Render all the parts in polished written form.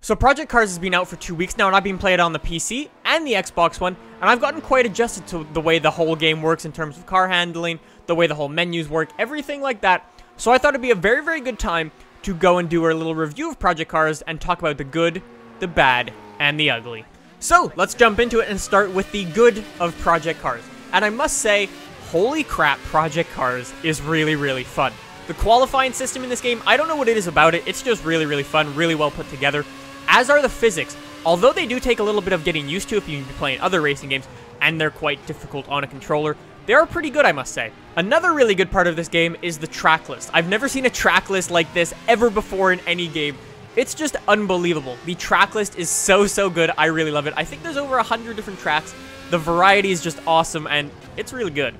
So Project Cars has been out for 2 weeks now, and I've been playing it on the PC and the Xbox One, and I've gotten quite adjusted to the way the whole game works in terms of car handling, the way the whole menus work, everything like that. So I thought it'd be a very, very good time to go and do a little review of Project Cars and talk about the good, the bad, and the ugly. So let's jump into it and start with the good of Project Cars. And I must say, holy crap, Project Cars is really, really fun. The qualifying system in this game, I don't know what it is about it, it's just really, really fun, really well put together. As are the physics, although they do take a little bit of getting used to if you've been playing other racing games, and they're quite difficult on a controller. They are pretty good, I must say. Another really good part of this game is the track list. I've never seen a track list like this ever before in any game. It's just unbelievable. The track list is so good. I really love it. I think there's over 100 different tracks. The variety is just awesome, and it's really good.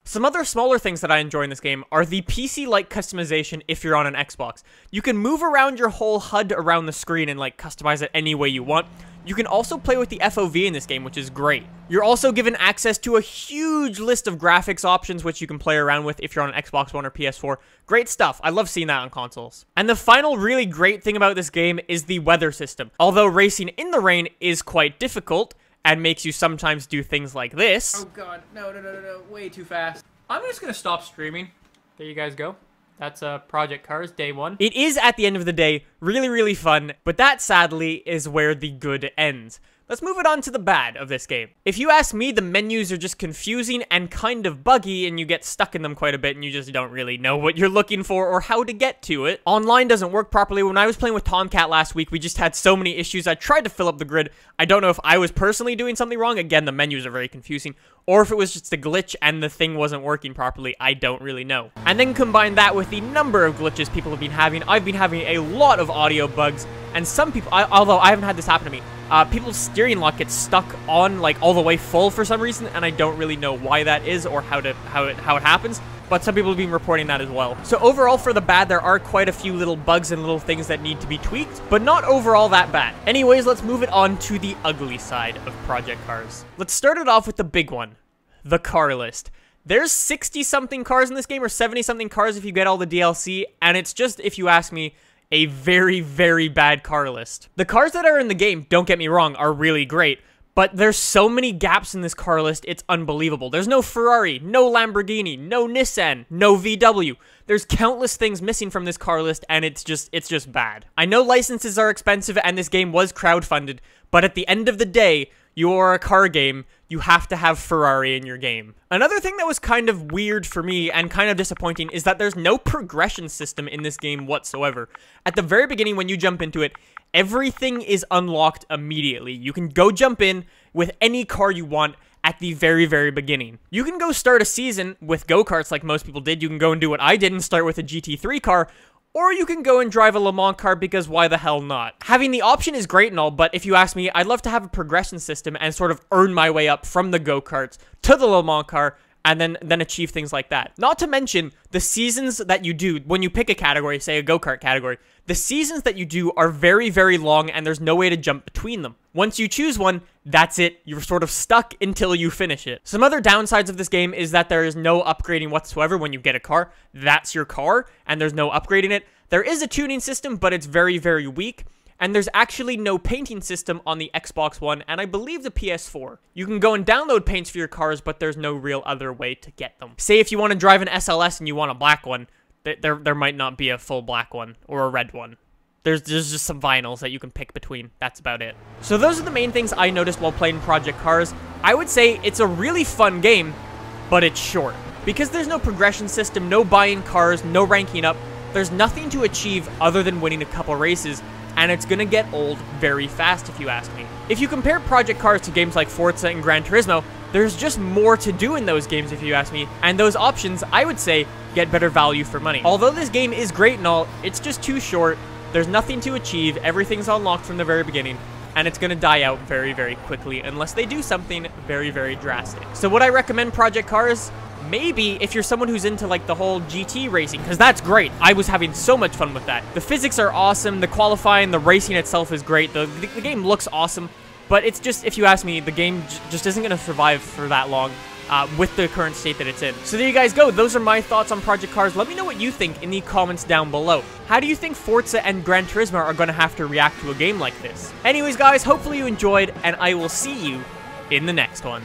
Some other smaller things that I enjoy in this game are the PC-like customization if you're on an Xbox. You can move around your whole HUD around the screen and like customize it any way you want. You can also play with the FOV in this game, which is great. You're also given access to a huge list of graphics options which you can play around with if you're on an Xbox One or PS4. Great stuff. I love seeing that on consoles. And the final really great thing about this game is the weather system. Although racing in the rain is quite difficult, and makes you sometimes do things like this. Oh god, no, way too fast. I'm just gonna stop streaming. There you guys go. That's Project Cars, day 1. It is, at the end of the day, really, really fun, but that, sadly, is where the good ends. Let's move it on to the bad of this game. If you ask me, the menus are just confusing and kind of buggy, and you get stuck in them quite a bit, and you just don't really know what you're looking for or how to get to it. Online doesn't work properly. When I was playing with Tomcat last week, we just had so many issues. I tried to fill up the grid. I don't know if I was personally doing something wrong. Again, the menus are very confusing. Or if it was just a glitch and the thing wasn't working properly. I don't really know. And then combine that with the number of glitches people have been having. I've been having a lot of audio bugs, and some people, although I haven't had this happen to me, people's steering lock gets stuck on like all the way full for some reason, and I don't really know why that is or how it happens. But some people have been reporting that as well. So overall, for the bad, there are quite a few little bugs and little things that need to be tweaked, but not overall that bad. Anyways, let's move it on to the ugly side of Project Cars. Let's start it off with the big one, the car list. There's 60-something cars in this game, or 70-something cars if you get all the DLC, and it's just, if you ask me, a very, very bad car list. The cars that are in the game, don't get me wrong, are really great, but there's so many gaps in this car list, it's unbelievable. There's no Ferrari, no Lamborghini, no Nissan, no VW. There's countless things missing from this car list, and it's just bad. I know licenses are expensive, and this game was crowdfunded, but at the end of the day, you are a car game, you have to have Ferrari in your game. Another thing that was kind of weird for me and kind of disappointing is that there's no progression system in this game whatsoever. At the very beginning, when you jump into it, everything is unlocked immediately. You can go jump in with any car you want at the very, very beginning. You can go start a season with go-karts like most people did. You can go and do what I did and start with a GT3 car, or you can go and drive a Le Mans car, because why the hell not? Having the option is great and all, but if you ask me, I'd love to have a progression system and sort of earn my way up from the go-karts to the Le Mans car, and then achieve things like that. Not to mention, the seasons that you do, when you pick a category, say a go-kart category, the seasons that you do are very, very long, and there's no way to jump between them. Once you choose one, that's it. You're sort of stuck until you finish it. Some other downsides of this game is that there is no upgrading whatsoever when you get a car. That's your car, and there's no upgrading it. There is a tuning system, but it's very, very weak. And there's actually no painting system on the Xbox One, and I believe the PS4. You can go and download paints for your cars, but there's no real other way to get them. Say if you want to drive an SLS and you want a black one, there might not be a full black one or a red one. There's just some vinyls that you can pick between. That's about it. So those are the main things I noticed while playing Project Cars. I would say it's a really fun game, but it's short. Because there's no progression system, no buying cars, no ranking up, there's nothing to achieve other than winning a couple races, and it's gonna get old very fast if you ask me. If you compare Project Cars to games like Forza and Gran Turismo, there's just more to do in those games if you ask me, and those options, I would say, get better value for money. Although this game is great and all, it's just too short, there's nothing to achieve, everything's unlocked from the very beginning, and it's gonna die out very, very quickly unless they do something very, very drastic. So would I recommend Project Cars? Maybe if you're someone who's into like the whole GT racing, because that's great. I was having so much fun with that. The physics are awesome, the qualifying, the racing itself is great, the game looks awesome, but it's just, if you ask me, the game just isn't going to survive for that long with the current state that it's in. So there you guys go. Those are my thoughts on Project Cars. Let me know what you think in the comments down below. How do you think Forza and Gran Turismo are going to have to react to a game like this? Anyways, guys, hopefully you enjoyed, and I will see you in the next one.